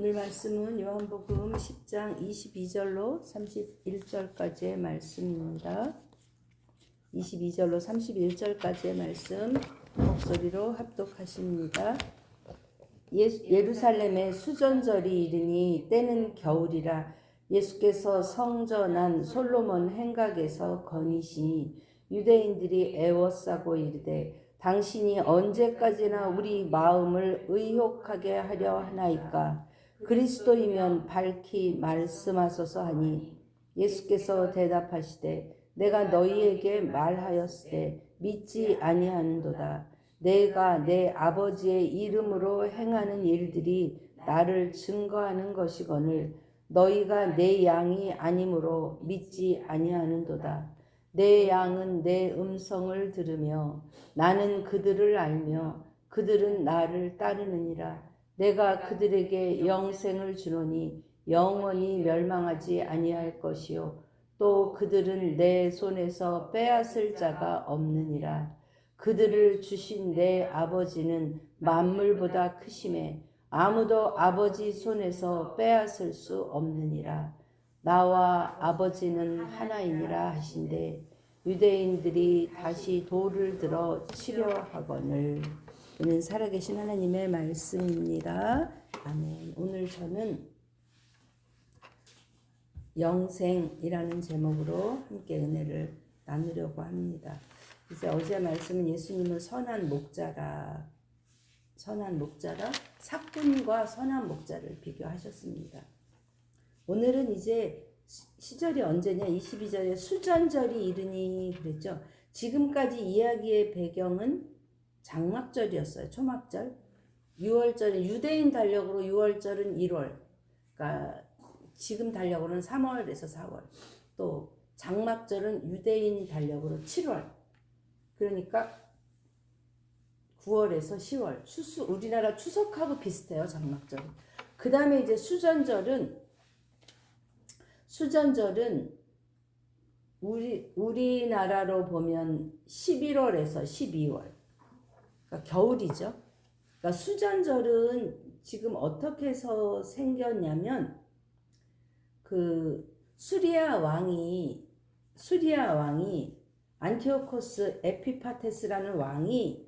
오늘 말씀은 요한복음 10장 22절로 31절까지의 말씀입니다. 22절로 31절까지의 말씀 목소리로 합독하십니다. 예루살렘에 수전절이 이르니 때는 겨울이라 예수께서 성전한 솔로몬 행각에서 거니시니 유대인들이 애워싸고 이르되 당신이 언제까지나 우리 마음을 의혹하게 하려 하나이까? 그리스도이면 밝히 말씀하소서 하니 예수께서 대답하시되 내가 너희에게 말하였으되 믿지 아니하는도다. 내가 내 아버지의 이름으로 행하는 일들이 나를 증거하는 것이거늘 너희가 내 양이 아니므로 믿지 아니하는도다. 내 양은 내 음성을 들으며 나는 그들을 알며 그들은 나를 따르느니라. 내가 그들에게 영생을 주노니 영원히 멸망하지 아니할 것이요 또 그들은 내 손에서 빼앗을 자가 없느니라. 그들을 주신 내 아버지는 만물보다 크심에 아무도 아버지 손에서 빼앗을 수 없느니라. 나와 아버지는 하나이니라 하신대 유대인들이 다시 돌을 들어 치려 하거늘. 이는 살아계신 하나님의 말씀입니다. 아멘. 오늘 저는 영생이라는 제목으로 함께 은혜를 나누려고 합니다. 이제 어제 말씀은 예수님은 선한 목자라 사꾼과 선한 목자를 비교하셨습니다. 오늘은 이제 시절이 언제냐? 22절에 수전절이 이르니 그랬죠. 지금까지 이야기의 배경은 장막절이었어요. 초막절. 6월절은 유대인 달력으로 6월절은 1월. 그러니까 지금 달력으로는 3월에서 4월. 또 장막절은 유대인 달력으로 7월. 그러니까 9월에서 10월. 우리나라 추석하고 비슷해요. 장막절. 그 다음에 이제 수전절은 우리나라로 보면 11월에서 12월. 그러니까 겨울이죠. 그러니까 수전절은 지금 어떻게 해서 생겼냐면 그 수리아 왕이 안티오코스 에피파테스라는 왕이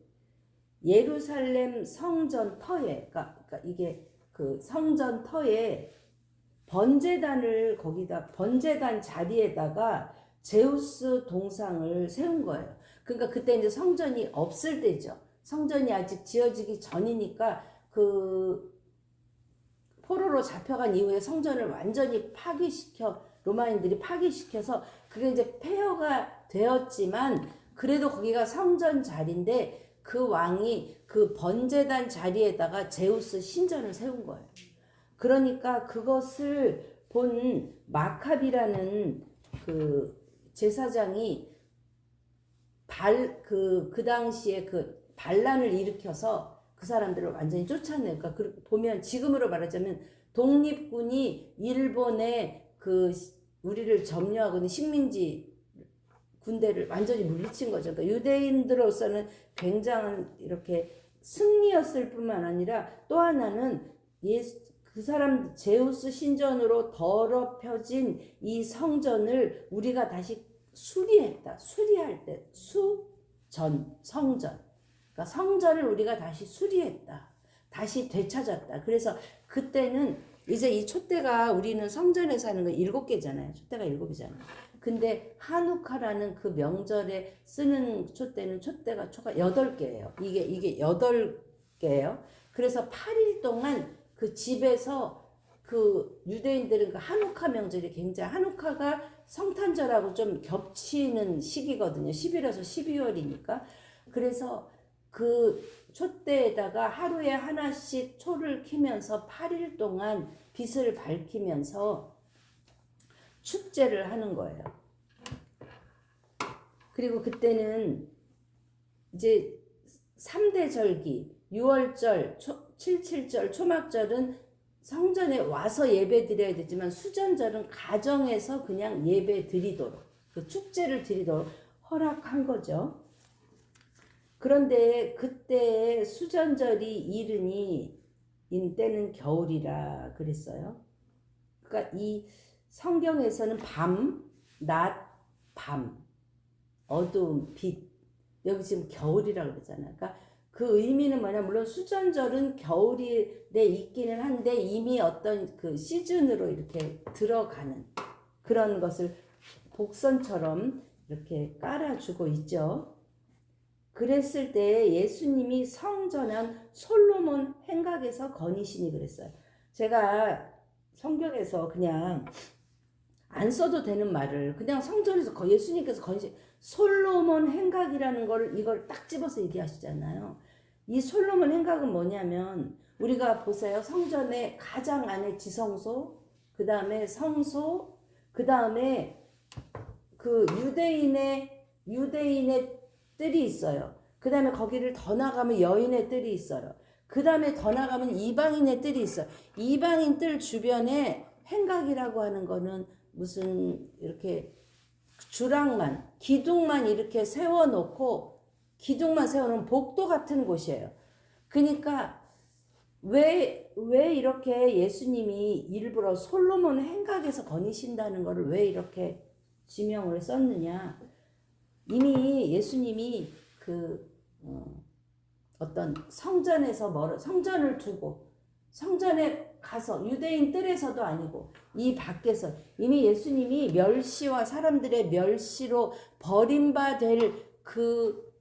예루살렘 성전 터에 그러니까 이게 그 성전 터에 번제단 자리에다가 제우스 동상을 세운 거예요. 그러니까 그때 이제 성전이 없을 때죠. 성전이 아직 지어지기 전이니까 그 포로로 잡혀간 이후에 성전을 완전히 로마인들이 파괴시켜서 그게 이제 폐허가 되었지만 그래도 거기가 성전 자리인데 그 왕이 그 번제단 자리에다가 제우스 신전을 세운 거예요. 그러니까 그것을 본 마카비라는 그 제사장이 그 당시에 그 반란을 일으켜서 그 사람들을 완전히 쫓아내요. 그러니까 보면 지금으로 말하자면 독립군이 일본의 그 우리를 점령하고 있는 식민지 군대를 완전히 물리친 거죠. 그러니까 유대인들로서는 굉장한 이렇게 승리였을 뿐만 아니라 또 하나는 그 사람 제우스 신전으로 더럽혀진 이 성전을 우리가 다시 수리할 때 성전. 그러니까 성전을 우리가 다시 수리했다. 다시 되찾았다. 그래서 그때는 이제 이 촛대가 우리는 성전에서 하는 거 7개잖아요. 촛대가 7개잖아요. 근데 하누카라는 그 명절에 쓰는 촛대가 8개예요. 이게 8개예요. 그래서 8일 동안 그 집에서 그 유대인들은 그 하누카 명절이 굉장히 하누카가 성탄절하고 좀 겹치는 시기거든요. 11월에서 12월이니까. 그래서 그 촛대에다가 하루에 하나씩 초를 켜면서 8일 동안 빛을 밝히면서 축제를 하는 거예요. 그리고 그때는 이제 3대 절기, 6월절, 77절, 초막절은 성전에 와서 예배 드려야 되지만 수전절은 가정에서 그냥 예배 드리도록 그 축제를 드리도록 허락한 거죠. 그런데 그때 수전절이 이르니 때는 겨울이라 그랬어요. 그러니까 이 성경에서는 밤, 낮, 밤, 어두움, 빛, 여기 지금 겨울이라고 그러잖아요. 그러니까 그 의미는 뭐냐, 물론 수전절은 겨울에 있기는 한데 이미 어떤 그 시즌으로 이렇게 들어가는 그런 것을 복선처럼 이렇게 깔아주고 있죠. 그랬을 때 예수님이 성전한 솔로몬 행각에서 거니시니 그랬어요. 제가 성경에서 그냥 안 써도 되는 말을 그냥 성전에서 예수님께서 거니시 솔로몬 행각이라는 걸 이걸 딱 집어서 얘기하시잖아요. 이 솔로몬 행각은 뭐냐면 우리가 보세요. 성전의 가장 안에 지성소, 그 다음에 성소, 그 다음에 그 유대인의 뜰이 있어요. 그 다음에 거기를 더 나가면 여인의 뜰이 있어요. 그 다음에 더 나가면 이방인의 뜰이 있어요. 이방인 뜰 주변에 행각이라고 하는 거는 무슨 이렇게 주랑만, 기둥만 이렇게 세워놓고 기둥만 세워놓은 복도 같은 곳이에요. 그러니까 왜 이렇게 예수님이 일부러 솔로몬 행각에서 거니신다는 것을 왜 이렇게 지명을 썼느냐. 이미 예수님이 어떤 성전에서 성전을 두고 성전에 가서 유대인 뜰에서도 아니고 이 밖에서 이미 예수님이 멸시와 사람들의 멸시로 버림받을 그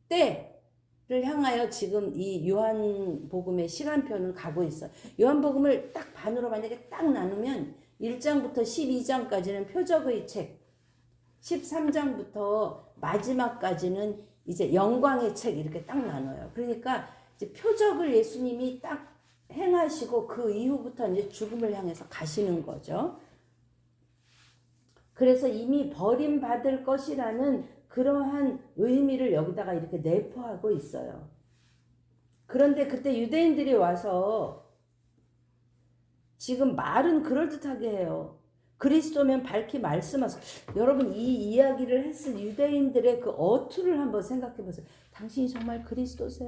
때를 향하여 지금 이 요한복음의 시간표는 가고 있어요. 요한복음을 딱 반으로 만약에 딱 나누면 1장부터 12장까지는 표적의 책, 13장부터 마지막까지는 이제 영광의 책 이렇게 딱 나눠요. 그러니까 이제 표적을 예수님이 딱 행하시고 그 이후부터 이제 죽음을 향해서 가시는 거죠. 그래서 이미 버림받을 것이라는 그러한 의미를 여기다가 이렇게 내포하고 있어요. 그런데 그때 유대인들이 와서 지금 말은 그럴듯하게 해요. 그리스도면 밝히 말씀하세요. 여러분 이 이야기를 했을 유대인들의 그 어투를 한번 생각해 보세요. 당신이 정말 그리스도세요?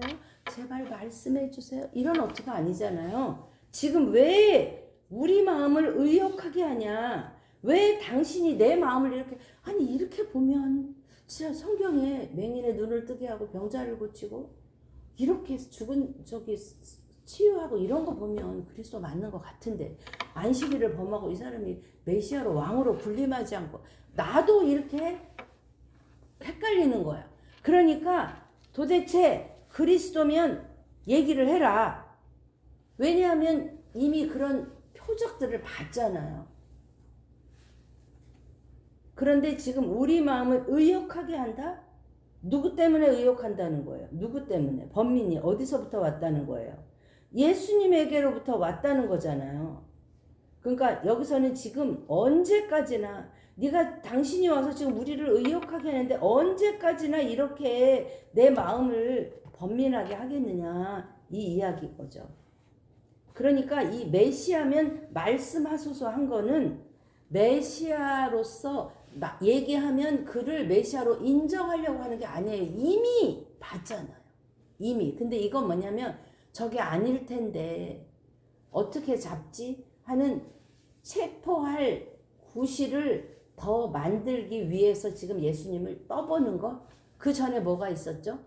제발 말씀해 주세요. 이런 어투가 아니잖아요. 지금 왜 우리 마음을 의역하게 하냐? 왜 당신이 내 마음을 이렇게 아니 이렇게 보면 진짜 성경에 맹인의 눈을 뜨게 하고 병자를 고치고 이렇게 죽은 치유하고 이런 거 보면 그리스도 맞는 것 같은데 안식일을 범하고 이 사람이 메시아로 왕으로 군림하지 않고 나도 이렇게 헷갈리는 거야. 그러니까 도대체 그리스도면 얘기를 해라. 왜냐하면 이미 그런 표적들을 봤잖아요. 그런데 지금 우리 마음을 의역하게 한다? 누구 때문에 의역한다는 거예요? 누구 때문에? 범민이 어디서부터 왔다는 거예요? 예수님에게로부터 왔다는 거잖아요. 그러니까 여기서는 지금 언제까지나 당신이 와서 지금 우리를 의역하게 하는데 언제까지나 이렇게 내 마음을 번민하게 하겠느냐 이 이야기인 거죠. 그러니까 이 메시아면 말씀하소서 한 거는 메시아로서 얘기하면 그를 메시아로 인정하려고 하는 게 아니에요. 이미 봤잖아요. 이미. 근데 이건 뭐냐면 저게 아닐 텐데 어떻게 잡지 하는 체포할 구실을 더 만들기 위해서 지금 예수님을 떠보는 거. 그 전에 뭐가 있었죠?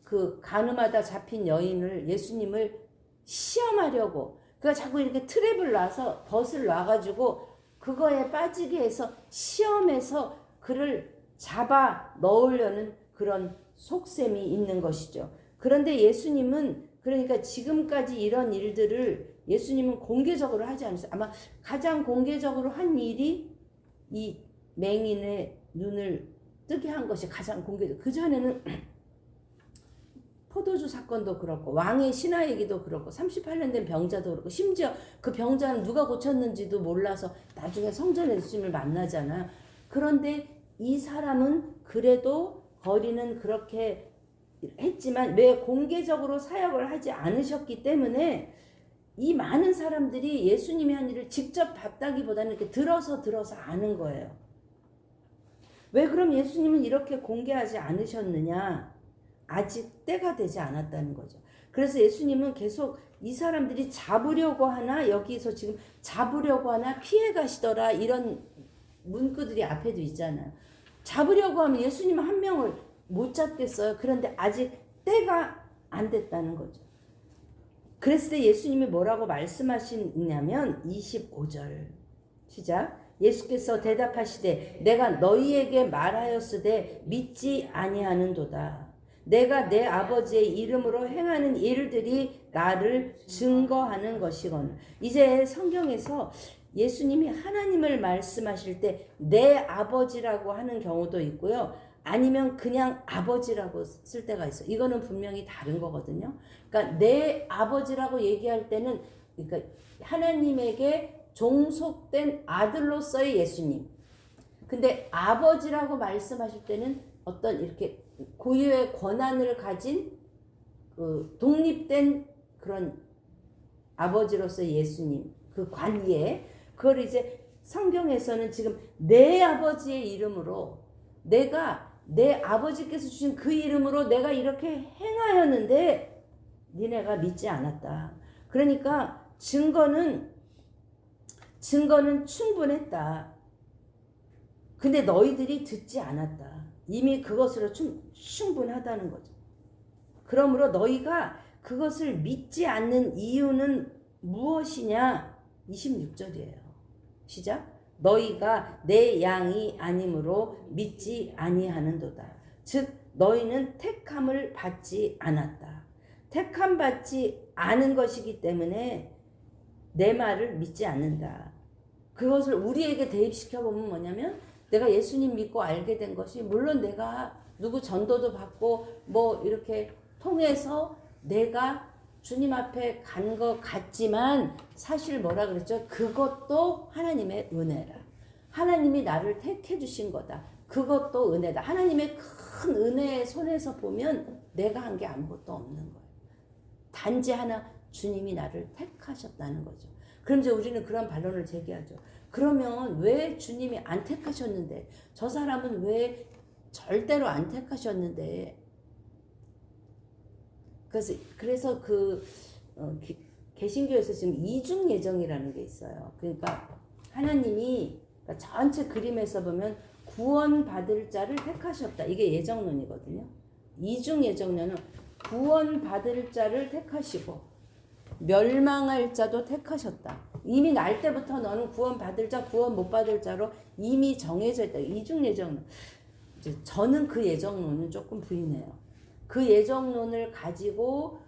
그 가늠하다 잡힌 여인을 예수님을 시험하려고 그가 자꾸 이렇게 트랩을 놔서 벗을 놔가지고 그거에 빠지게 해서 시험해서 그를 잡아 넣으려는 그런 속셈이 있는 것이죠. 그런데 예수님은 그러니까 지금까지 이런 일들을 예수님은 공개적으로 하지 않았어요. 아마 가장 공개적으로 한 일이 이 맹인의 눈을 뜨게 한 것이 가장 공개적. 그 전에는 포도주 사건도 그렇고 왕의 신하 얘기도 그렇고 38년 된 병자도 그렇고 심지어 그 병자는 누가 고쳤는지도 몰라서 나중에 성전에 예수님을 만나잖아요. 그런데 이 사람은 그래도 거리는 그렇게 했지만 왜 공개적으로 사역을 하지 않으셨기 때문에 이 많은 사람들이 예수님의 한 일을 직접 봤다기보다는 이렇게 들어서 아는 거예요. 왜 그럼 예수님은 이렇게 공개하지 않으셨느냐? 아직 때가 되지 않았다는 거죠. 그래서 예수님은 계속 이 사람들이 잡으려고 하나, 여기서 지금 잡으려고 하나 피해 가시더라, 이런 문구들이 앞에도 있잖아요. 잡으려고 하면 예수님 한 명을 못 잡겠어요. 그런데 아직 때가 안 됐다는 거죠. 그랬을 때 예수님이 뭐라고 말씀하시냐면 25절 시작. 예수께서 대답하시되 내가 너희에게 말하였으되 믿지 아니하는도다. 내가 내 아버지의 이름으로 행하는 일들이 나를 증거하는 것이거늘. 이제 성경에서 예수님이 하나님을 말씀하실 때 내 아버지라고 하는 경우도 있고요. 아니면 그냥 아버지라고 쓸 때가 있어요. 이거는 분명히 다른 거거든요. 그러니까 내 아버지라고 얘기할 때는 그러니까 하나님에게 종속된 아들로서의 예수님. 근데 아버지라고 말씀하실 때는 어떤 이렇게 고유의 권한을 가진 그 독립된 그런 아버지로서의 예수님, 그 관계, 그걸 이제 성경에서는 지금 내 아버지의 이름으로 내가 내 아버지께서 주신 그 이름으로 내가 이렇게 행하였는데 니네가 믿지 않았다. 그러니까 증거는 충분했다. 근데 너희들이 듣지 않았다. 이미 그것으로 충분하다는 거죠. 그러므로 너희가 그것을 믿지 않는 이유는 무엇이냐? 26절이에요. 시작. 너희가 내 양이 아니므로 믿지 아니하는도다. 즉 너희는 택함을 받지 않았다. 택함 받지 않은 것이기 때문에 내 말을 믿지 않는다. 그것을 우리에게 대입시켜 보면 뭐냐면 내가 예수님 믿고 알게 된 것이 물론 내가 누구 전도도 받고 뭐 이렇게 통해서 내가 주님 앞에 간 것 같지만 사실 뭐라 그랬죠? 그것도 하나님의 은혜라. 하나님이 나를 택해 주신 거다. 그것도 은혜다. 하나님의 큰 은혜의 손에서 보면 내가 한 게 아무것도 없는 거예요. 단지 하나 주님이 나를 택하셨다는 거죠. 그럼 이제 우리는 그런 반론을 제기하죠. 그러면 왜 주님이 안 택하셨는데 저 사람은 왜 절대로 안 택하셨는데 그래서 개신교에서 지금 이중 예정이라는 게 있어요. 그러니까 하나님이 전체 그림에서 보면 구원받을 자를 택하셨다. 이게 예정론이거든요. 이중 예정론은 구원받을 자를 택하시고 멸망할 자도 택하셨다. 이미 날 때부터 너는 구원받을 자, 구원 못 받을 자로 이미 정해져 있다. 이중 예정론. 이제 저는 그 예정론은 조금 부인해요. 그 예정론을 가지고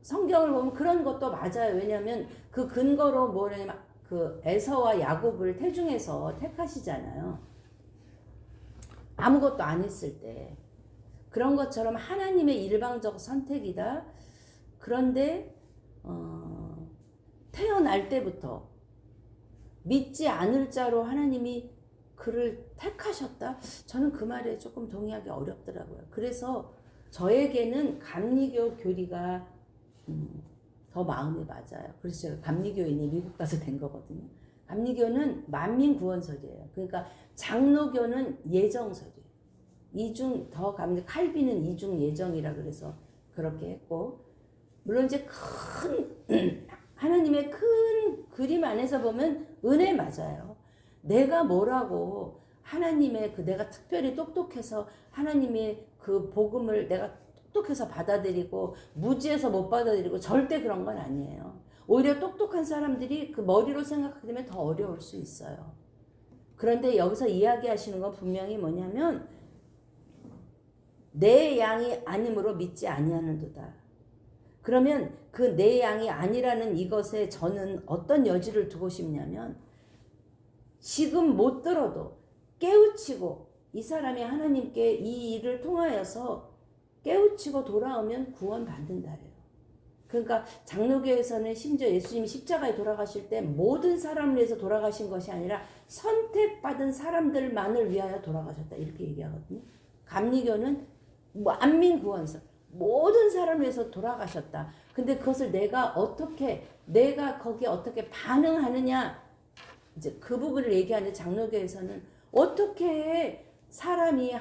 성경을 보면 그런 것도 맞아요. 왜냐하면 그 근거로 뭐냐면 그 에서와 야곱을 태중에서 택하시잖아요. 아무것도 안 했을 때. 그런 것처럼 하나님의 일방적 선택이다. 그런데 태어날 때부터 믿지 않을 자로 하나님이 그를 택하셨다? 저는 그 말에 조금 동의하기 어렵더라고요. 그래서 저에게는 감리교 교리가 더 마음에 맞아요. 그래서 제가 감리교인이 미국 가서 된 거거든요. 감리교는 만민 구원설이에요. 그러니까 장로교는 예정설이에요. 이중 더 칼빈은 이중 예정이라 그래서 그렇게 했고, 물론 이제 큰 하나님의 큰 그림 안에서 보면 은혜 맞아요. 내가 뭐라고 하나님의 내가 특별히 똑똑해서 하나님의 그 복음을 내가 똑똑해서 받아들이고 무지해서 못 받아들이고 절대 그런 건 아니에요. 오히려 똑똑한 사람들이 그 머리로 생각하게 되면 더 어려울 수 있어요. 그런데 여기서 이야기하시는 건 분명히 뭐냐면 내 양이 아님으로 믿지 아니하는도다. 그러면 그 내 양이 아니라는 이것에 저는 어떤 여지를 두고 싶냐면 지금 못 들어도 깨우치고 이 사람이 하나님께 이 일을 통하여서 깨우치고 돌아오면 구원받는다래요. 그러니까 장로교에서는 심지어 예수님이 십자가에 돌아가실 때 모든 사람을 위해서 돌아가신 것이 아니라 선택받은 사람들만을 위하여 돌아가셨다 이렇게 얘기하거든요. 감리교는 만민 구원설 모든 사람을 위해서 돌아가셨다. 근데 그것을 내가 거기에 어떻게 반응하느냐 이제 그 부분을 얘기하는 장로교에서는 어떻게 사람이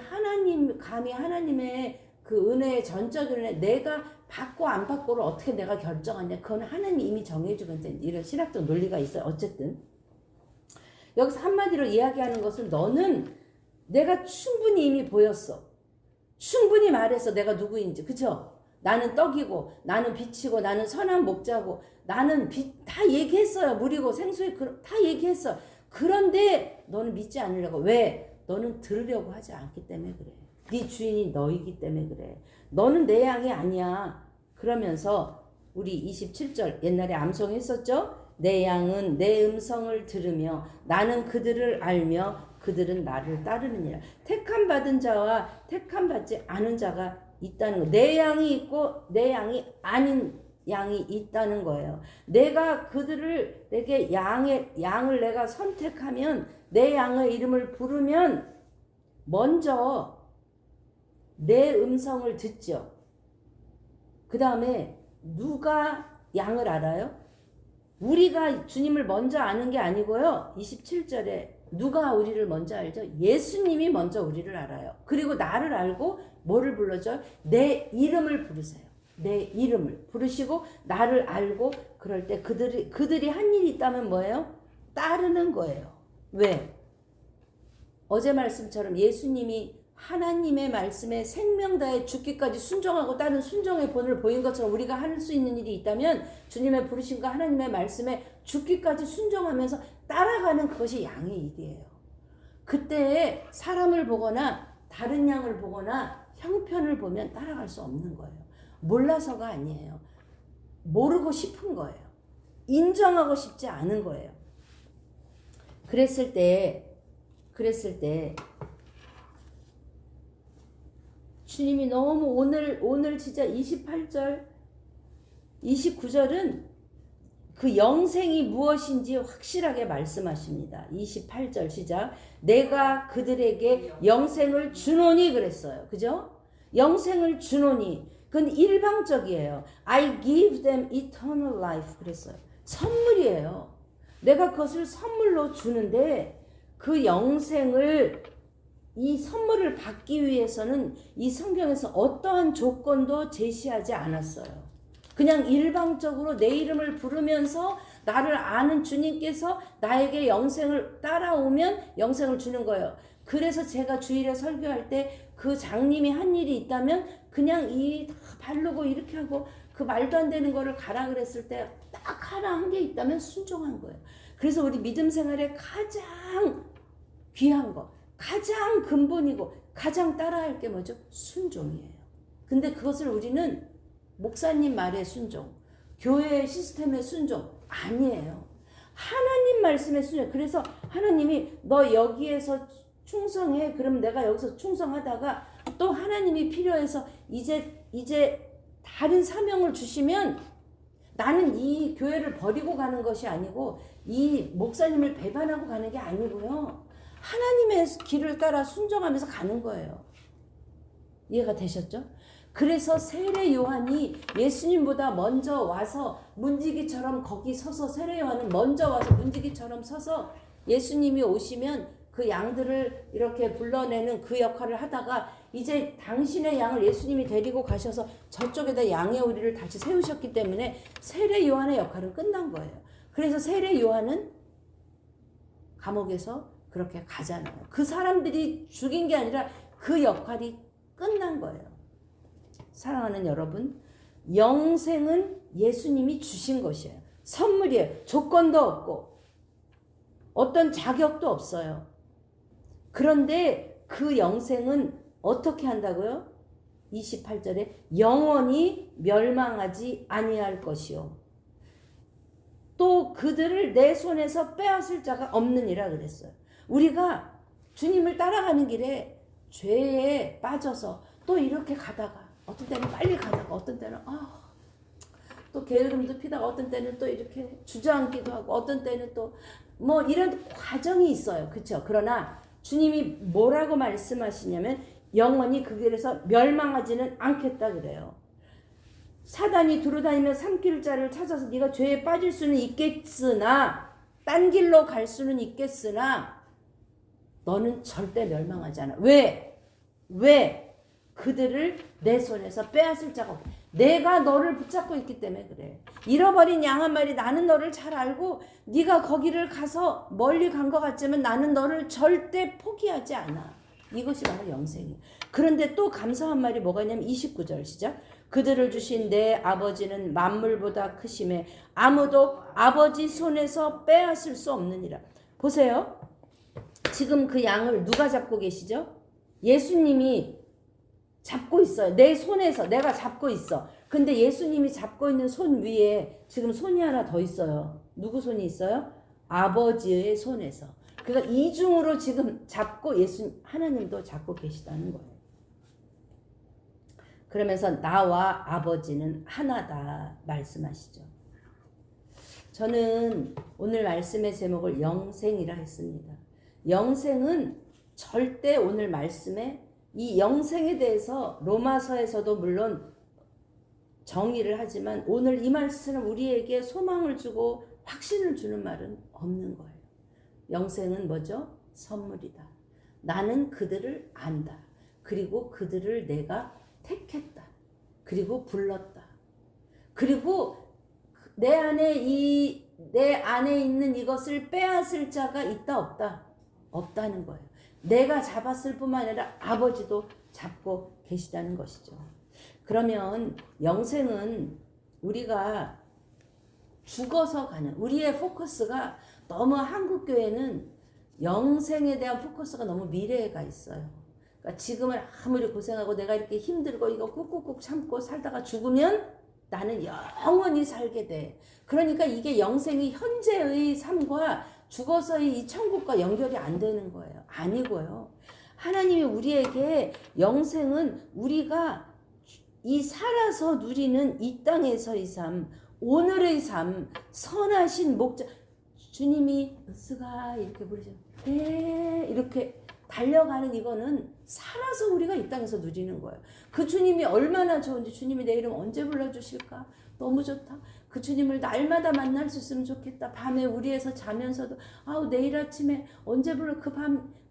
감히 하나님의 그 은혜의 전적 은혜, 내가 받고 안 받고를 어떻게 내가 결정하냐, 그건 하나님이 이미 정해주고 이제 이런 신학적 논리가 있어요. 어쨌든 여기서 한마디로 이야기하는 것은, 너는 내가 충분히 이미 보였어. 충분히 말했어. 내가 누구인지. 그쵸? 나는 떡이고, 나는 빛이고, 나는 선한 목자고, 나는 다 얘기했어요. 물이고 생수의 다 얘기했어. 그런데 너는 믿지 않으려고. 왜? 너는 들으려고 하지 않기 때문에 그래. 네 주인이 너이기 때문에 그래. 너는 내 양이 아니야. 그러면서 우리 27절 옛날에 암송했었죠? 내 양은 내 음성을 들으며 나는 그들을 알며 그들은 나를 따르느니라. 택함 받은 자와 택함 받지 않은 자가 있다는 거. 내 양이 있고 내 양이 아닌 양이 있다는 거예요. 내가 그들을, 내게 양을 내가 선택하면, 내 양의 이름을 부르면 먼저 내 음성을 듣죠. 그 다음에 누가 양을 알아요? 우리가 주님을 먼저 아는 게 아니고요. 27절에 누가 우리를 먼저 알죠? 예수님이 먼저 우리를 알아요. 그리고 나를 알고 뭐를 불러줘요? 내 이름을 부르세요. 내 이름을 부르시고 나를 알고, 그럴 때 그들이 한 일이 있다면 뭐예요? 따르는 거예요. 왜? 어제 말씀처럼 예수님이 하나님의 말씀에 생명 다해 죽기까지 순종하고 따른 순종의 본을 보인 것처럼, 우리가 할 수 있는 일이 있다면 주님의 부르심과 하나님의 말씀에 죽기까지 순종하면서 따라가는 그것이 양의 일이에요. 그때 사람을 보거나 다른 양을 보거나 형편을 보면 따라갈 수 없는 거예요. 몰라서가 아니에요. 모르고 싶은 거예요. 인정하고 싶지 않은 거예요. 그랬을 때 주님이 너무 오늘 진짜 28절 29절은 그 영생이 무엇인지 확실하게 말씀하십니다. 28절 시작. 내가 그들에게 영생을 주노니 그랬어요. 그죠? 영생을 주노니. 그건 일방적이에요. I give them eternal life 그랬어요. 선물이에요. 내가 그것을 선물로 주는데, 그 영생을, 이 선물을 받기 위해서는 이 성경에서 어떠한 조건도 제시하지 않았어요. 그냥 일방적으로 내 이름을 부르면서 나를 아는 주님께서 나에게 영생을 따라오면 영생을 주는 거예요. 그래서 제가 주일에 설교할 때 그 장님이 한 일이 있다면 그냥 이 다 바르고 이렇게 하고 그 말도 안 되는 거를 가라 그랬을 때 딱 하나 한 게 있다면 순종한 거예요. 그래서 우리 믿음 생활에 가장 귀한 거, 가장 근본이고 가장 따라할 게 뭐죠? 순종이에요. 근데 그것을 우리는 목사님 말에 순종, 교회의 시스템의 순종 아니에요. 하나님 말씀의 순종. 그래서 하나님이 너 여기에서 충성해. 그럼 내가 여기서 충성하다가 또 하나님이 필요해서 이제 다른 사명을 주시면 나는 이 교회를 버리고 가는 것이 아니고 이 목사님을 배반하고 가는 게 아니고요. 하나님의 길을 따라 순종하면서 가는 거예요. 이해가 되셨죠? 그래서 세례 요한이 예수님보다 먼저 와서 문지기처럼 거기 서서, 세례 요한은 먼저 와서 문지기처럼 서서 예수님이 오시면 그 양들을 이렇게 불러내는 그 역할을 하다가 이제 당신의 양을 예수님이 데리고 가셔서 저쪽에다 양의 오리를 다시 세우셨기 때문에 세례 요한의 역할은 끝난 거예요. 그래서 세례 요한은 감옥에서 그렇게 가잖아요. 그 사람들이 죽인 게 아니라 그 역할이 끝난 거예요. 사랑하는 여러분, 영생은 예수님이 주신 것이에요. 선물이에요. 조건도 없고 어떤 자격도 없어요. 그런데 그 영생은 어떻게 한다고요? 28절에 영원히 멸망하지 아니할 것이요. 또 그들을 내 손에서 빼앗을 자가 없느니라 그랬어요. 우리가 주님을 따라가는 길에 죄에 빠져서 또 이렇게 가다가 어떤 때는 빨리 가다가 어떤 때는 또 게으름도 피다가 어떤 때는 또 이렇게 주저앉기도 하고 어떤 때는 또 뭐 이런 과정이 있어요. 그렇죠? 그러나 주님이 뭐라고 말씀하시냐면 영원히 그 길에서 멸망하지는 않겠다 그래요. 사단이 두루다니며 삼킬 자를 찾아서 네가 죄에 빠질 수는 있겠으나 딴 길로 갈 수는 있겠으나 너는 절대 멸망하지 않아. 왜? 그들을 내 손에서 빼앗을 자가 없다. 내가 너를 붙잡고 있기 때문에 그래. 잃어버린 양 한 마리, 나는 너를 잘 알고 네가 거기를 가서 멀리 간 것 같지만 나는 너를 절대 포기하지 않아. 이것이 바로 영생이에요. 그런데 또 감사한 말이 뭐가 있냐면 29절 시작. 그들을 주신 내 아버지는 만물보다 크심에 아무도 아버지 손에서 빼앗을 수 없느니라. 보세요. 지금 그 양을 누가 잡고 계시죠? 예수님이 잡고 있어요. 내 손에서 내가 잡고 있어. 근데 예수님이 잡고 있는 손 위에 지금 손이 하나 더 있어요. 누구 손이 있어요? 아버지의 손에서. 그러니까 이중으로 지금 잡고 하나님도 잡고 계시다는 거예요. 그러면서 나와 아버지는 하나다 말씀하시죠. 저는 오늘 말씀의 제목을 영생이라 했습니다. 영생은 절대 오늘 말씀에 이 영생에 대해서 로마서에서도 물론 정의를 하지만 오늘 이 말씀은 우리에게 소망을 주고 확신을 주는 말은 없는 거예요. 영생은 뭐죠? 선물이다. 나는 그들을 안다. 그리고 그들을 내가 택했다. 그리고 불렀다. 그리고 내 안에 있는 이것을 빼앗을 자가 있다 없다? 없다는 거예요. 내가 잡았을 뿐만 아니라 아버지도 잡고 계시다는 것이죠. 그러면 영생은 우리가 죽어서 가는, 우리의 포커스가 너무 한국교회는 영생에 대한 포커스가 너무 미래가 있어요. 그러니까 지금은 아무리 고생하고 내가 이렇게 힘들고 이거 꾹꾹꾹 참고 살다가 죽으면 나는 영원히 살게 돼. 그러니까 이게 영생이 현재의 삶과 죽어서의 이 천국과 연결이 안 되는 거예요. 아니고요. 하나님이 우리에게 영생은 우리가 이 살아서 누리는 이 땅에서의 삶, 오늘의 삶, 선하신 목적, 주님이 으스가 이렇게 부르죠. 네, 이렇게 달려가는 이거는 살아서 우리가 이 땅에서 누리는 거예요. 그 주님이 얼마나 좋은지, 주님이 내 이름 언제 불러주실까? 너무 좋다. 그 주님을 날마다 만날 수 있으면 좋겠다. 밤에 우리에서 자면서도 내일 아침에 언제 불러,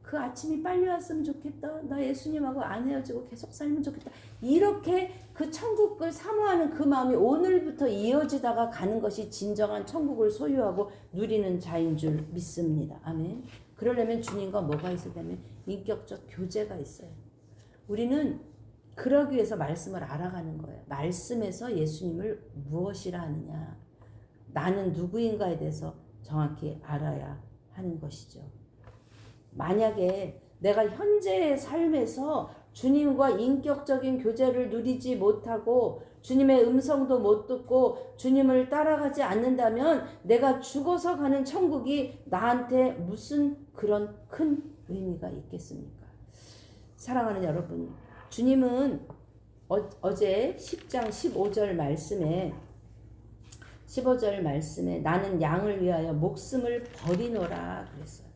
그 아침이 빨리 왔으면 좋겠다. 나 예수님하고 안 헤어지고 계속 살면 좋겠다. 이렇게 그 천국을 사모하는 그 마음이 오늘부터 이어지다가 가는 것이 진정한 천국을 소유하고 누리는 자인 줄 믿습니다. 아멘. 그러려면 주님과 뭐가 있어야 되면 인격적 교제가 있어요. 우리는 그러기 위해서 말씀을 알아가는 거예요. 말씀에서 예수님을 무엇이라 하느냐, 나는 누구인가에 대해서 정확히 알아야 하는 것이죠. 만약에 내가 현재의 삶에서 주님과 인격적인 교제를 누리지 못하고 주님의 음성도 못 듣고 주님을 따라가지 않는다면 내가 죽어서 가는 천국이 나한테 무슨 그런 큰 의미가 있겠습니까? 사랑하는 여러분, 주님은 어제 10장 15절 말씀에 나는 양을 위하여 목숨을 버리노라 그랬어요.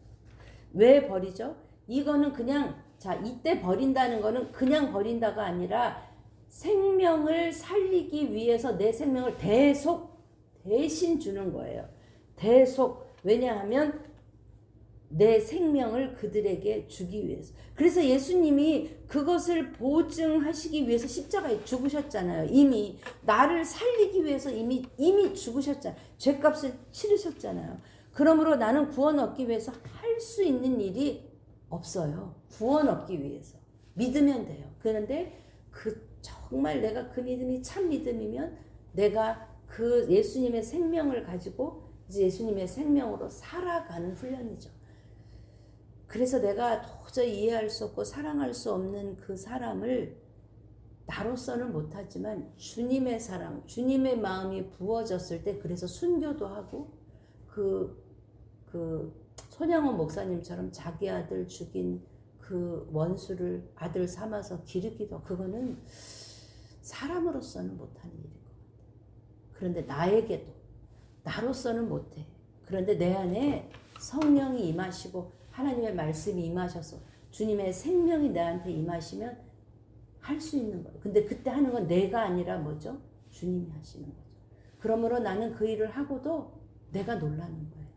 왜 버리죠? 이거는 그냥 이때 버린다는 거는 그냥 버린다가 아니라 생명을 살리기 위해서 내 생명을 대신 주는 거예요. 왜냐하면 내 생명을 그들에게 주기 위해서. 그래서 예수님이 그것을 보증하시기 위해서 십자가에 죽으셨잖아요. 이미 나를 살리기 위해서 이미 죽으셨잖아요. 죄값을 치르셨잖아요. 그러므로 나는 구원 얻기 위해서 할 수 있는 일이 없어요. 구원 얻기 위해서 믿으면 돼요. 그런데 정말 내가 그 믿음이 참 믿음이면 내가 그 예수님의 생명을 가지고 이제 예수님의 생명으로 살아가는 훈련이죠. 그래서 내가 도저히 이해할 수 없고 사랑할 수 없는 그 사람을 나로서는 못하지만 주님의 사랑, 주님의 마음이 부어졌을 때 그래서 순교도 하고 손양원 목사님처럼 자기 아들 죽인 그 원수를 아들 삼아서 기르기도, 그거는 사람으로서는 못하는 일인 것 같아요. 그런데 나로서는 못해. 그런데 내 안에 성령이 임하시고 하나님의 말씀이 임하셔서 주님의 생명이 나한테 임하시면 할 수 있는 거예요. 근데 그때 하는 건 내가 아니라 뭐죠? 주님이 하시는 거죠. 그러므로 나는 그 일을 하고도 내가 놀라는 거예요.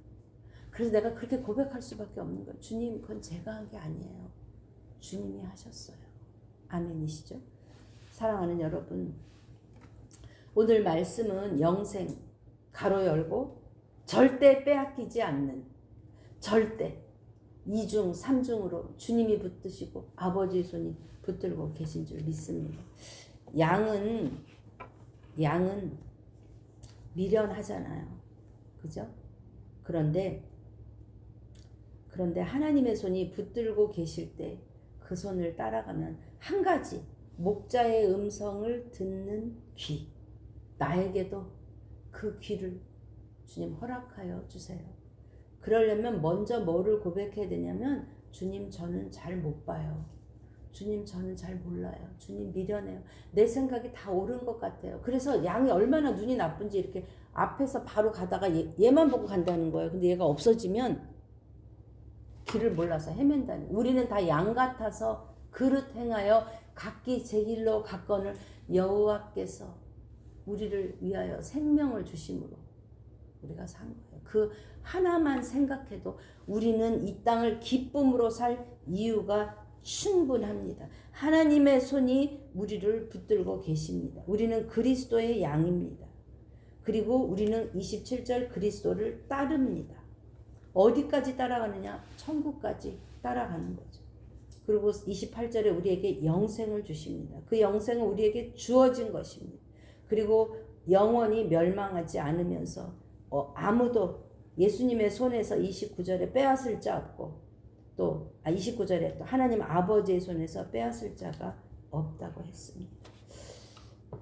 그래서 내가 그렇게 고백할 수밖에 없는 거예요. 주님, 그건 제가 한 게 아니에요. 주님이 하셨어요. 아멘이시죠? 사랑하는 여러분, 오늘 말씀은 영생 가로 열고 절대 빼앗기지 않는, 절대 이중 삼중으로 주님이 붙드시고 아버지의 손이 붙들고 계신 줄 믿습니다. 양은 미련하잖아요. 그죠? 그런데 하나님의 손이 붙들고 계실 때 그 손을 따라가면 한 가지, 목자의 음성을 듣는 귀, 나에게도 그 귀를 주님 허락하여 주세요. 그러려면 먼저 뭐를 고백해야 되냐면, 주님 저는 잘 못 봐요. 주님 저는 잘 몰라요. 주님 미련해요. 내 생각이 다 옳은 것 같아요. 그래서 양이 얼마나 눈이 나쁜지 이렇게 앞에서 바로 가다가 얘만 보고 간다는 거예요. 근데 얘가 없어지면 길을 몰라서 헤맨다는. 우리는 다 양 같아서 그릇 행하여 각기 제 길로 갔거늘 여호와께서 우리를 위하여 생명을 주심으로 우리가 산 거예요. 그 하나만 생각해도 우리는 이 땅을 기쁨으로 살 이유가 충분합니다. 하나님의 손이 우리를 붙들고 계십니다. 우리는 그리스도의 양입니다. 그리고 우리는 27절 그리스도를 따릅니다. 어디까지 따라가느냐? 천국까지 따라가는 거죠. 그리고 28절에 우리에게 영생을 주십니다. 그 영생은 우리에게 주어진 것입니다. 그리고 영원히 멸망하지 않으면서 아무도 예수님의 손에서 29절에 빼앗을 자 없고, 또 29절에 또 하나님 아버지의 손에서 빼앗을 자가 없다고 했습니다.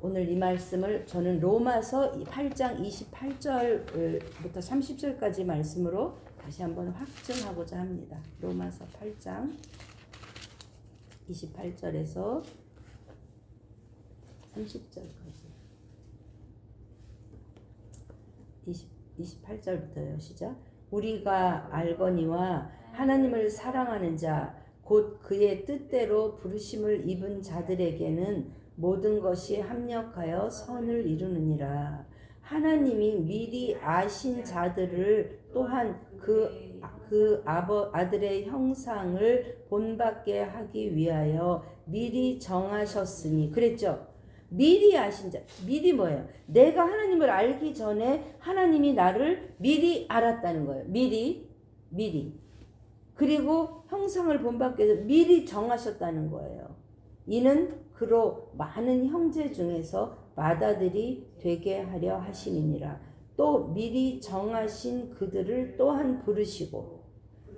오늘 이 말씀을 저는 로마서 8장 28절부터 30절까지 말씀으로 다시 한번 확증하고자 합니다. 로마서 8장 28절에서 30절까지. 28절부터요. 시작. 우리가 알거니와 하나님을 사랑하는 자 곧 그의 뜻대로 부르심을 입은 자들에게는 모든 것이 합력하여 선을 이루느니라. 하나님이 미리 아신 자들을 또한 그 아들의 형상을 본받게 하기 위하여 미리 정하셨으니. 그랬죠? 미리 아신 자. 미리 뭐예요? 내가 하나님을 알기 전에 하나님이 나를 미리 알았다는 거예요. 미리. 그리고 형상을 본받게 해서 미리 정하셨다는 거예요. 이는 그로 많은 형제 중에서 맏아들이 되게 하려 하심이니라. 또 미리 정하신 그들을 또한 부르시고,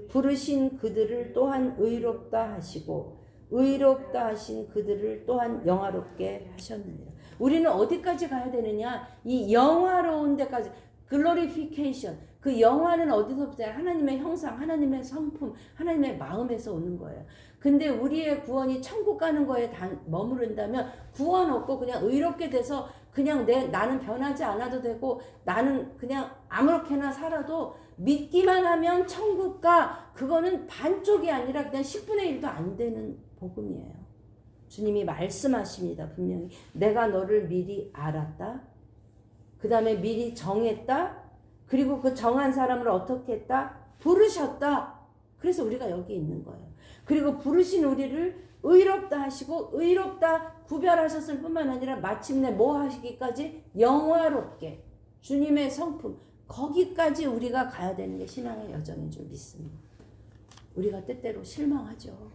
부르신 그들을 또한 의롭다 하시고, 의롭다 하신 그들을 또한 영화롭게 하셨느니라. 우리는 어디까지 가야 되느냐? 이 영화로운 데까지. 글로리피케이션. 그 영화는 어디서부터? 하나님의 형상, 하나님의 성품, 하나님의 마음에서 오는 거예요. 근데 우리의 구원이 천국 가는 거에 머무른다면 구원 없고 그냥 의롭게 돼서 그냥 나는 변하지 않아도 되고 나는 그냥 아무렇게나 살아도 믿기만 하면 천국 가. 그거는 반쪽이 아니라 그냥 10분의 1도 안 되는 복음이에요. 주님이 말씀하십니다. 분명히 내가 너를 미리 알았다. 그 다음에 미리 정했다. 그리고 그 정한 사람을 어떻게 했다? 부르셨다. 그래서 우리가 여기 있는 거예요. 그리고 부르신 우리를 의롭다 하시고, 의롭다 구별하셨을 뿐만 아니라 마침내 뭐 하시기까지? 영화롭게. 주님의 성품. 거기까지 우리가 가야 되는 게 신앙의 여정인 줄 믿습니다. 우리가 때때로 실망하죠.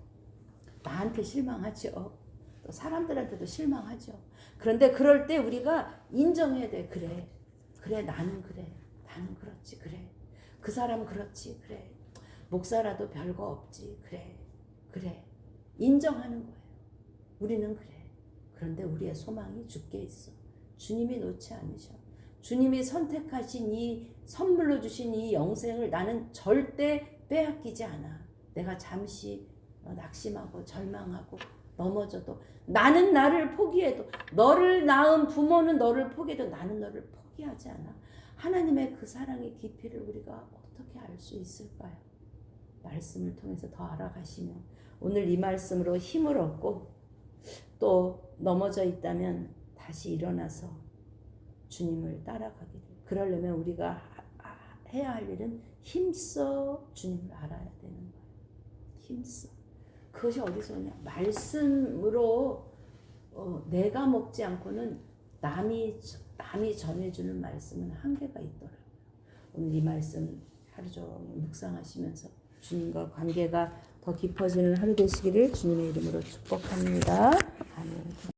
나한테 실망하죠. 또 사람들한테도 실망하죠. 그런데 그럴 때 우리가 인정해야 돼. 그래 나는 그래. 나는 그렇지. 그래. 그 사람 그렇지. 그래. 목사라도 별거 없지. 그래. 인정하는 거예요. 우리는 그래. 그런데 우리의 소망이 주께 있어. 주님이 놓지 않으셔. 주님이 선택하신 이 선물로 주신 이 영생을 나는 절대 빼앗기지 않아. 내가 잠시 낙심하고 절망하고 넘어져도, 나는 나를 포기해도, 너를 낳은 부모는 너를 포기해도 나는 너를 포기하지 않아. 하나님의 그 사랑의 깊이를 우리가 어떻게 알 수 있을까요? 말씀을 통해서 더 알아가시면, 오늘 이 말씀으로 힘을 얻고 또 넘어져 있다면 다시 일어나서 주님을 따라가기를. 그러려면 우리가 해야 할 일은 힘써 주님을 알아야 되는 거예요. 힘써. 그것이 어디서 오냐? 말씀으로 내가 먹지 않고는 남이 전해주는 말씀은 한계가 있더라고요. 오늘 이 말씀 하루 종일 묵상하시면서 주님과 관계가 더 깊어지는 하루 되시기를 주님의 이름으로 축복합니다. 아멘.